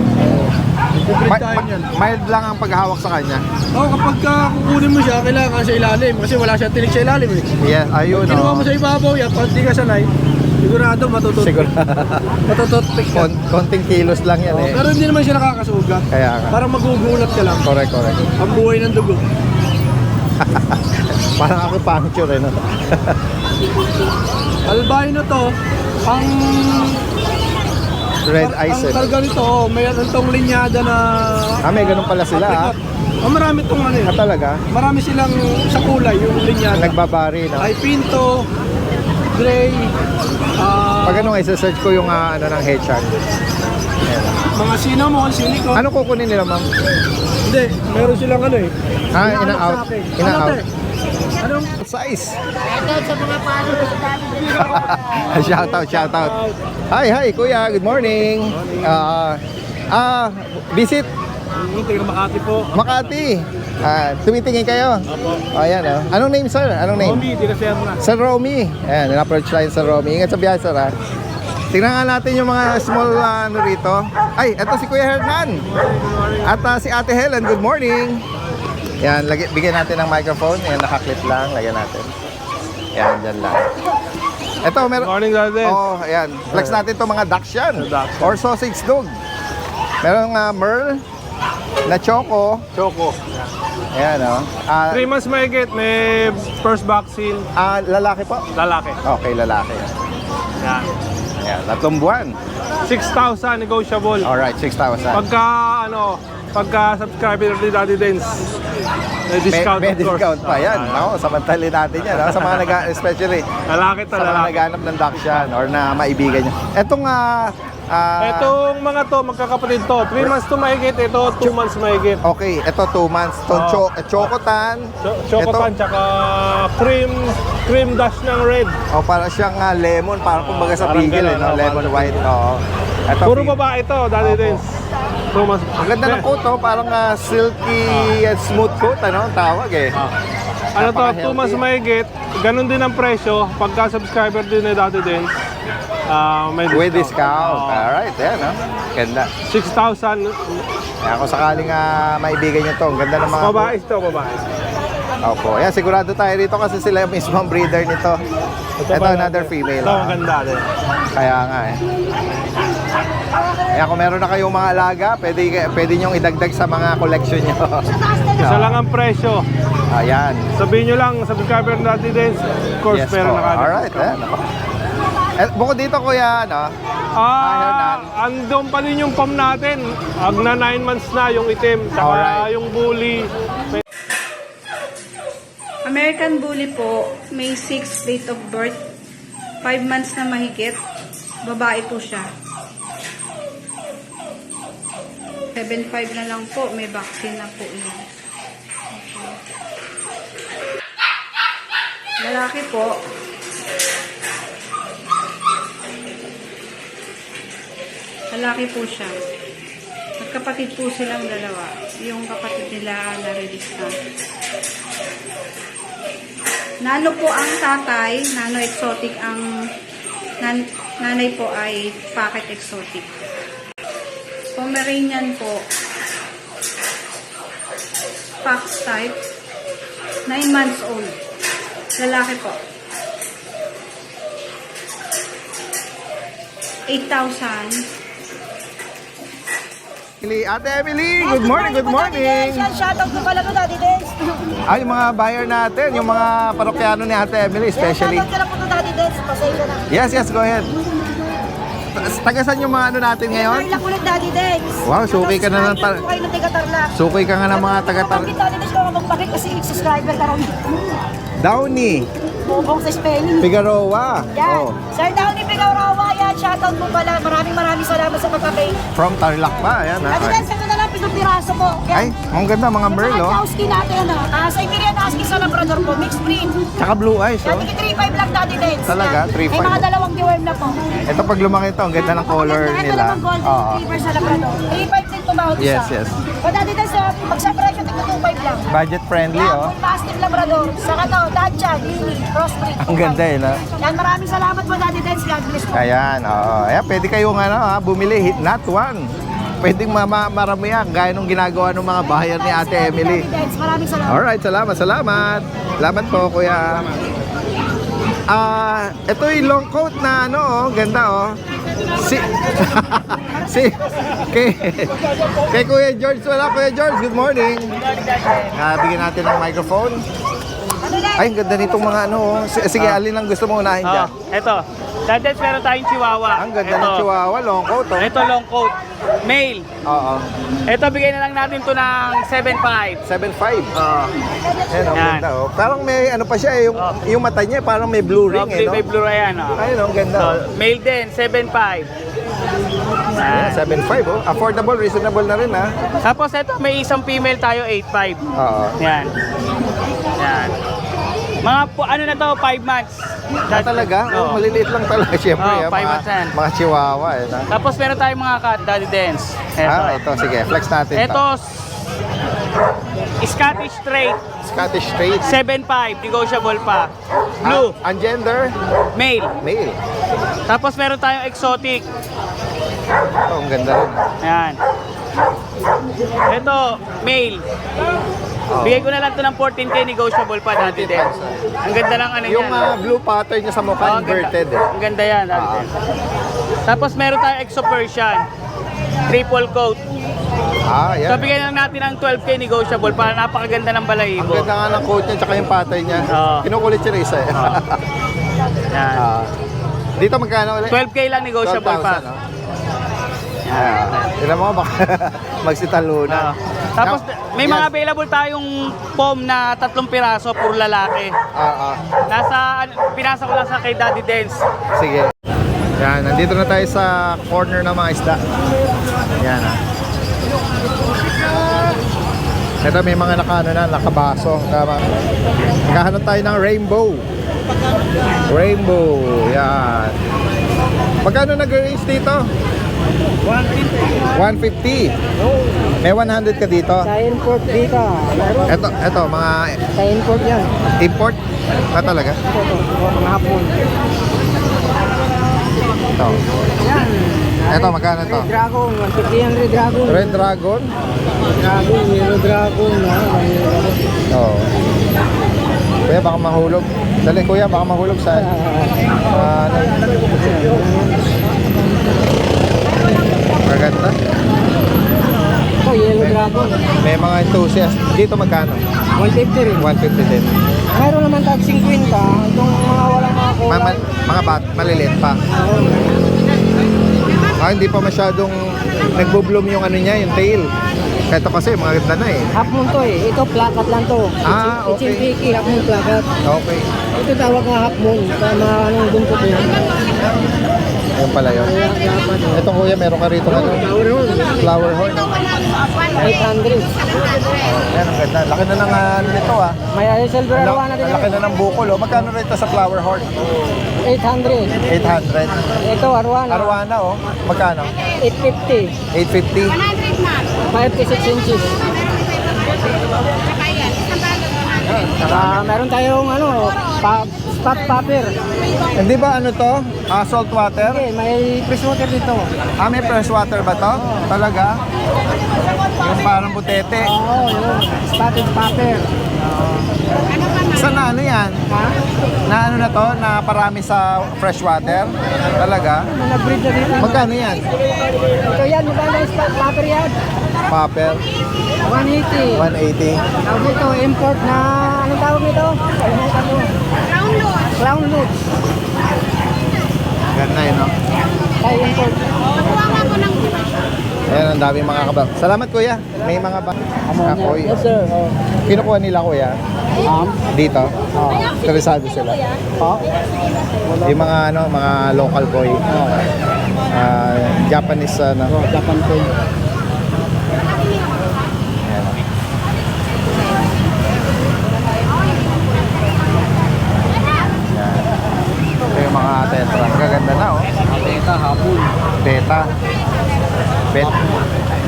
Bibig tayo niyan. Mild lang ang paghawak sa kanya. Kapag kukunin mo siya, kailangan sa ilalim. Kasi wala siyang tinik sa ilalim eh. Yeah, ayun, Kinuha oh. mo sa ibabaw yan, pag di ka sanay, sigurado matututok. Siguro. Matututok ka. Konting kilos lang yan eh. Pero hindi naman siya nakakasugat. Kaya nga. Parang magugulat ka lang. Correct. Ang buhay ng dugo. Parang ako puncture eh, no? Albino to, ang Red eyes ang eh. karga nito, mayroon tong linyada na May ganun pala sila, marami tong talaga? marami silang sa kulay yung linyada. Nagbabari, no? Ay pinto, gray, Pag isa-search ko yung ng hedgehog. Ayan. mga cinnamon, silicone. Ano kukunin nila, ma'am? Hindi, meron silang in and out. In and out. Anong Size. Ito sa mga paano. Shout out. Hi, kuya. Good morning. Visit taga Makati po. Makati. Tumitingin kayo? Opo. Ayan, oh. Anong name, sir? Anong name? Romy, di na Sir Romy. Ayan, in-approach line Sir Romy. Ingat sa biyahe, sir, ha? Tingnan nga natin yung mga small rito. Ay, eto si Kuya Hernan. At si Ate Helen, good morning. Yan, bigyan natin ng microphone. Yan, nakaklip lang. Lagyan natin. Yan, dyan lang. Eto, meron... Morning, Daddy. Oh, ayan. Flex natin to mga Dachshund. Or sausage dog. Merong Merl na Choco. Ayan, oh. 3 months may may first vaccine, Lalaki po? lalaki. Okay, lalaki. Yan. Ayan, 3 buwan. 6,000 negotiable. Alright, 6,000. Pagka subscriber ni Daddy Dance, may discount May of course. discount pa yan. No? Samantalin natin yan. No? Sa mga especially Lalaki to, sa mga lalaki. naghanap ng Dachshund or na maibigan nyo. Etong Itong mga to, magkakapatid to. 3 months to mahigit, ito 2 months mahigit. Okay, ito 2 months. Ito, Chocotan. Chocotan, tsaka cream dash ng red. O, para siyang lemon, parang kumbaga sa Parang pigil, ganun, no? Lemon white. Oo. Ito, Puro babae ito, Daddy Dance. 2 months. Ang ganda ng coat, oh. Parang silky and smooth coat, ano? Ang tawag eh. Ano to, 2 Napaka-healthy. months mahigit. Ganun din ang presyo. Pagka subscriber din ni Daddy Dance, may discount. With discount. Alright, yan, no? Ganda. 6,000. Kaya kung sakaling maibigan nyo to, ang ganda ng mga Babae ito, babae. Opo. Yan, sigurado tayo rito kasi sila yung mismong breeder nito. Ito, another female. Ito, ang ganda din. Kaya nga eh. Kaya kung meron na kayong mga alaga, pwede nyong idagdag sa mga collection nyo. Isa lang ang presyo. Ayan. Sabihin nyo lang, subscriber na Daddy Dance, of course, Yes meron po. na kagad. Alright, ayan. Bukod dito, kuya, ano? Hernan. Andun pa din yung pom natin. Na 9 months na yung itim, saka Alright. yung bully. American Bully po, May 6 date of birth. 5 months na mahigit. Babae po siya. 7.5 na lang po. May vaccine na po yun. Lalaki po. Lalaki po siya. Magkapatid po silang dalawa. Yung kapatid nila na-release na. Nano po ang tatay, nano exotic ang nanay po ay pocket exotic. Pomeranian po, fox type, 9 months old. Lalaki po. 8,000. Ate Emily, good morning, good morning. Shoutout mo pala mo, Daddy Dance. Ay, yung mga buyer natin, yung mga parokyano ni Ate Emily, especially. Shoutout ka lang po to, Daddy Dance. Pasensya na. Yes, go ahead. Tagasan yung mga ano natin ngayon? Tarlac ulit, Daddy Dance. Wow, suki ka na ng Subscriber po kayo ng taga-Tarlac. Suki ka nga ng mga taga-tar... Bakit Daddy Dance ka magpakit kasi subscriber ka rin. Downey, Bubong sa spelling. Figueroa. Yan. Oh, Sir Downey Figueroa, yan. Shoutout mo pala. Maraming salamat sa pagkakay. from Tarlac pa. Ayan, Daddy Dance, ito na lang, pitong piraso po. Ay, ang ganda mga merl, Yung oh. mga Jowski natin, ano. Siberian Husky sa Labrador po. Mixed breed. Tsaka blue eyes, Yan, oh. tigi 3.5 lang, Daddy Dance. Talaga? Yan. 3.5. May mga dalawang deworm na po. Ito pag lumaki ito, ang ganda ng color Ito nila. naman golden Oo. retriever sa Labrador. 3.5 din po bawat isa. Yes, yes. O Daddy Dance, magsa-presyo, tignan 2.5 lang. Budget friendly, Yan, oh. full mastiff Labrador. Saka to, Dachshund, Lily, crossbreed. Ang ganda, eh, no? Yan, maraming salamat po, Daddy Dance. God bless po. Ayan, oo. Ayan, pwede kayong bumili, not one. Pwedeng marami yan, gaya nung ginagawa ng mga buyer ni Ate Emily. Daddy Dance, maraming salamat. Alright, salamat. Salamat po, kuya. Ito yung long coat na ganda, oh. Kay Kuya George, wala Kuya George, good morning. Bigyan natin ng microphone. Ay, ang ganda nitong mga Sige, alin lang gusto mo unahin dyan? Ito. Dadets, meron tayong chihuahua. Ang ganda ng chihuahua, long coat, oh. Ito, long coat. Male. Oo. Ito, bigay na lang natin to ng 7.5. 7.5. Oo. Ayan, ang Yan. ganda, oh. Parang may pa siya, yung mata niya, parang may blue ring, Lovely, may blue yan. Ayun, ang ganda, So, oh. male din, 7.5. Ayan, 7.5, oh. Affordable, reasonable na rin, ha. Tapos ito, may isang female tayo, 8.5. Oo. Yan. Yan. Mga ano na to, 5 months. Talaga? Oo. Maliliit lang talaga, syempre. Oo, 5 months yan. Mga chihuahua, eh. No? Tapos meron tayong mga cat, Daddy Dance. Ito, sige, flex natin. Ito, Scottish Straight, Scottish Straight. 7.5, negotiable pa. Blue, Ang gender? male. Male. Tapos meron tayong exotic. Ito, ang ganda rin. Ayan. Ito, male. Bigay ko na lang ito ng 14K, negotiable pa dati din. Ang ganda lang ano Yung yan. blue pattern niya sa mukha, Oo, ang inverted, ganda. Ang ganda yan. dati din. Tapos meron tayong Exo Persian. Triple coat. Yan. So bigyan lang natin ng 12K negotiable para napakaganda ng Ang balahibo. ganda nga ng coat niya, tsaka yung pattern niya. Oo. Kinukulit siya rin isa, eh. Yan. Dito magkano ulit? 12K lang negotiable pa. 12,000, no? Tignan mo, baka magsitalunan. Tapos may mga available tayong pom na 3 piraso, puro lalaki. Pinasa ko lang sa kay Daddy Dance. Sige. Yan, nandito na tayo sa corner ng mga isda. Yan ah. Ito may mga nakabaso. Nakahanap tayo ng rainbow. Rainbow. Yan. Magkano nag-range dito? 150. May 100 ka dito. Sa import dito. Ito mga Sa import yan. import na talaga. Ito, mga hapon. Ito. Yan. Ito, magkano to? Red Dragon, 150 yan, Red Dragon. Red Dragon. Dragon, Yellow Dragon. Oo. Kuya, baka mahulog. Dali, kuya, baka mahulog sa... ano? Maganda. Ito, Yellow Dragon. May mga enthusiast. Dito magkano? 150 rin. 150 din. Mayroon naman tag 50. Itong mga walang mga kulay. Mga maliliit pa. Hindi pa masyadong nagbo-bloom yung ano niya, yung tail. Ito kasi mga ganda na eh. Half moon to eh. Ito, plakat lang to. Okay. Ichimpiki, half moon plakat. Okay. Ito tawag nga half moon. Mga anong buntot niya. Ayun pala yun. Ito kuya, meron ka rito ano? Flower horn. 800. Ayan, ang ganda. Laki na ng ano nito ah. May silver arwana din. Laki na ng bukol oh. Magkano rito sa flower horn? 800. 800. Ito, arwana. Arwana oh. Magkano? 850. 850. 56 inches. Meron tayong spot popper. Hindi ba ano to? Salt water? Okay, may fresh water dito. May fresh water ba to? Talaga? Yung parang butete. Oo, yun. Spotted popper. Saan na ano yan? Ha? Na ano na to? Na parami sa fresh water? Talaga? Nag-breed na dito. Magkano yan? Ito yan, magkano yung spot popper yan? Popper? 180. 180. Tawag nito, import na, anong tawag nito? Crown Lutz. Ganda yun, no? Ay, import. Ayan, ang daming mga kabak. Salamat, kuya. May mga kakoy. Yes, sir. Oh. Kinukuha nila, kuya? Dito? Interesado sila. Yung mga, mga local koi. Japanese, Japan koi. Ito yung mga tetra. Magaganda na, oh. Beta, hapon. Beta.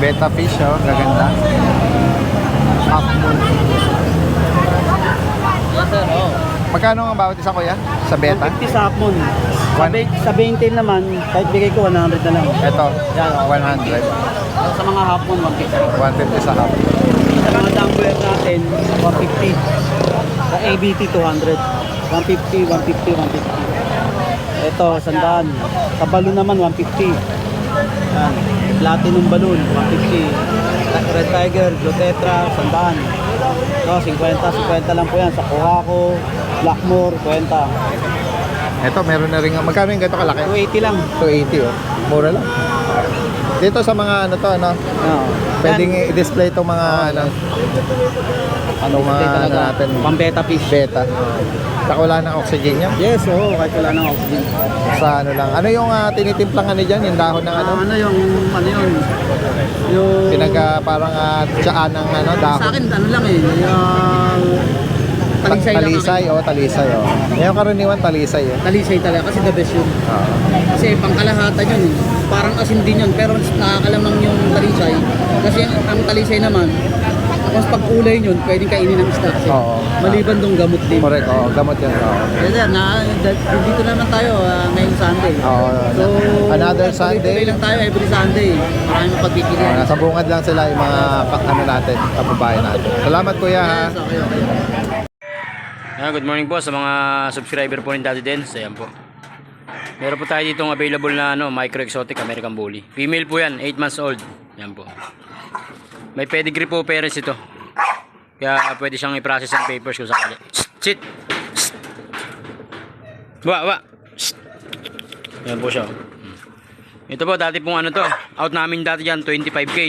Beta fish, oh. Gaganda. Half moon. Yes, sir. Oh. Magkano ang bawat isa, kuya? Sa beta? 150 sa hapon. Sa 20 naman, kahit bigay ko 100 na lang. Ito, Yan, oh. 100. Sa mga hapon, 150. 150 sa half. Sa mga dangler natin, 150. Sa ABT, 200. 150, 150, 150. Ito, 100. Sa balloon naman, 150. Yan. Platinum balloon, 150. Red Tiger, Blue Tetra, 100. So, 50 lang po yan. Sa Kuhako, Blackmore, 20. Ito, meron na rin. Magkano yung ganito kalaki? 280 lang. 280, oh. Mura lang. Dito sa mga ano to, ano? Oo. Pwedeng i-display itong mga ano mga ano natin. Pang beta fish. Beta. Saka wala ng oxygen yan. Yes, oo. Kahit wala ng oxygen. Sa ano lang. Ano yung tinitimplang ano dyan? Yung dahon ng ano? Ano yun? Yung... Parang tsaan ng ano, dahon. Sa akin, ano lang eh. Talisay lang. Talisay, oh, talisay, oh. Yung karaniwan, talisay, eh. Talisay talaga kasi the best yun. Kasi pangkalahatan yun eh. Parang asin din yun. Pero nakakalamang yung talisay. Kasi ang talisay naman, mas pag kulay yun, pwedeng kainin ng isda. Kasi maliban dong gamot din. Correct, oh, gamot yan, oh. Yes, sir, dito naman tayo ngayong Sunday. So, another Sunday. Tuloy lang tayo every Sunday. Maraming mapagpipilian. Nasa bungad lang sila yung mga ano natin, kababayan natin. Salamat, kuya, ha. Yes, okay. Good morning po sa mga subscriber po ni Daddy Dens. Ayan po. Meron po tayo ditong available na micro exotic American Bully. Female po yan, 8 months old. Ayan po. May pedigree po parents ito. Kaya pwede siyang i-process ang papers kung sakali. Sit! Wa! Ayan po siya. Ito po, dati pong ano to. Out namin dati yan, 25k.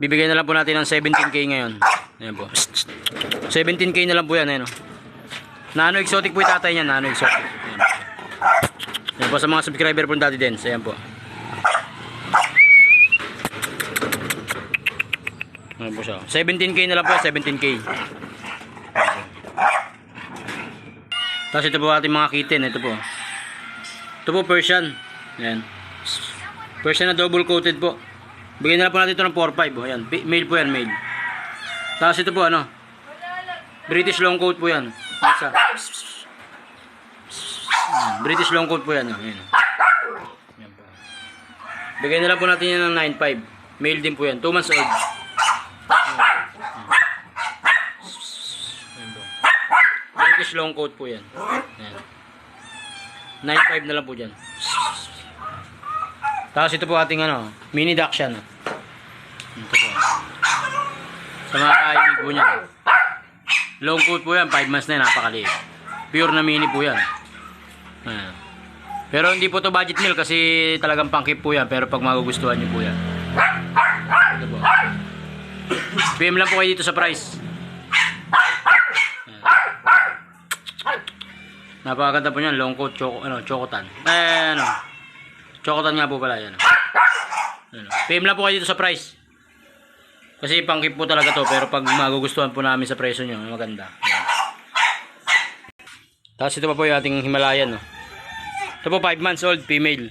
Bibigyan na lang po natin ng 17k ngayon. Ayan po. 17k na lang po yan. Ayan, Nano exotic po yung tatay niya. Nano exotic. Ayan. Ayan. po sa mga subscriber po Daddy Dens. Ayan po. Ayan po siya. 17k na lang po, 17k. Tapos ito po ating mga kitten. Ito po. Ito po Persian. Ayan. Persian na double coated po. Bigyan na lang po natin ito ng 4-5. Oh. Ayan. Male po yan, male. Tapos ito po ano. British long coat po yan. Isa. British long coat po yan. Oh. Ayan. Ayan po. Bigyan na lang po natin yan ng 9-5. Male din po yan. 2 months old. British long coat po yan. Ayan. 9.5 na lang po dyan. Tapos ito po ating ano, mini Dachshund. Ito po. Sa mga kaibig po niya. Long coat po yan, 5 months na yan, napakaliit. Pure na mini po yan. Ayan. Pero hindi po to budget meal kasi talagang pangkip po yan. Pero pag magugustuhan niyo po yan. Ito po. PM lang po kayo dito sa price. Napakaganda po niyan, long coat, chocotan. Chocotan nga po pala yan. PM lang po kayo dito sa price. Kasi pangkip po talaga to, pero pag magugustuhan po namin sa presyo nyo, maganda. Ayan. Tapos ito pa po yung ating Himalayan. No? Ito po 5 months old, female.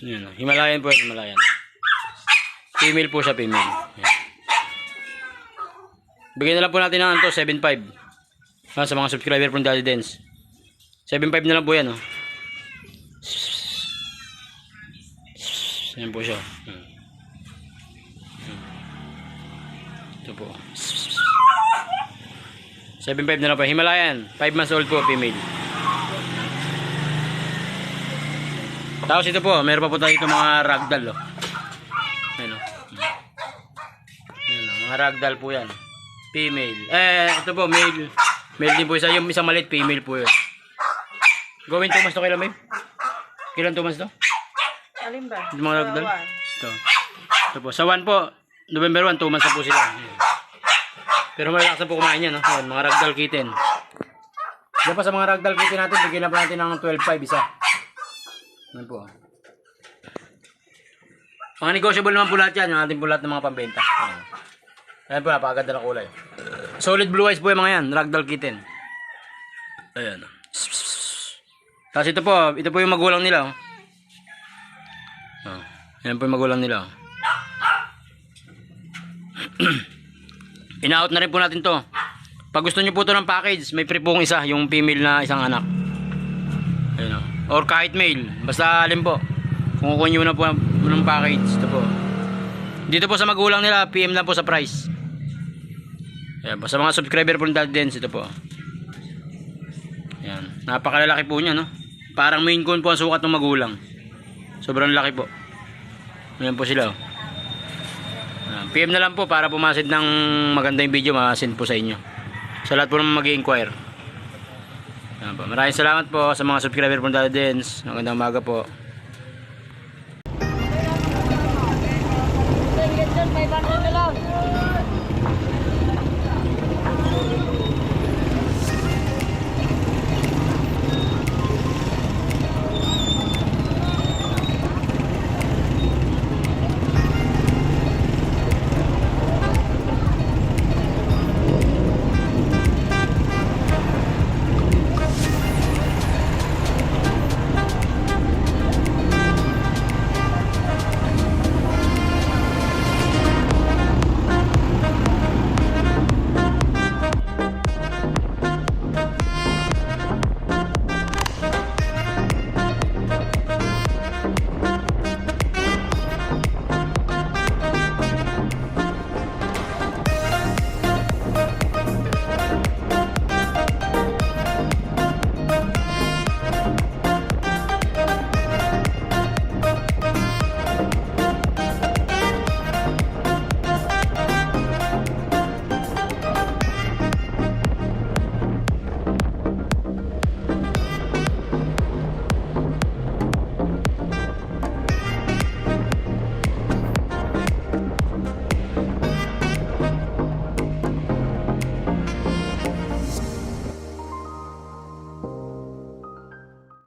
Ayan, no? Himalayan po yung Himalayan. Female po siya, female. Ayan. Bigyan na lang po natin ng 7.5. Sa mga subscriber from Daddy Dens. 7.5 na lang po yan. Oh. Ayan po siya. Ito po. 7.5 na lang po. Himalayan. 5 months old po, female. Tapos ito po, meron pa po tayo itong mga ragdoll. Oh. Ayan, oh. Ayan, oh. Mga ragdoll po yan. Female. Ito po, male. Male din po isa. Yung isang maliit, female po yun. Gawin 2 months to kailan, babe? Kailan 2 months to? Alin ba? Yung mga ragdoll. Ito po. Sa 1 po, November 1, 2 months na po sila. Pero malakas na po kumain yan. No? Ayan, mga ragdoll kitten. Diyan pa sa mga ragdoll kitten natin, bigyan na po natin ng 12.5 isa. Ayan po. Mga negotiable naman po lahat yan. Yung ating po lahat ng mga pambenta. Ayan po, napakaganda ng kulay. Solid blue eyes po yung mga yan. Ragdoll kitten. Ayan. Tapos ito po yung magulang nila. Oh. Ayan po yung magulang nila. Ina-out na rin po natin to. Pag gusto nyo po to ng package, may free pong isa, yung female na isang anak. Ayan, or kahit male, basta alin po. Kung kukunin nyo na po ng package, ito po. Dito po sa magulang nila, PM lang po sa price. Ayan po, sa mga subscriber po ng Daddy Dens, ito po. Ayan, napakalalaki po niya, no? Parang main cone po ang sukat ng magulang. Sobrang laki po. Ayan po sila, oh. PM na lang po para pumasid ng maganda yung video, masend po sa inyo. Sa lahat po naman mag-i-inquire. Maraming salamat po sa mga subscriber po ng Daddy Dens. Magandang umaga po.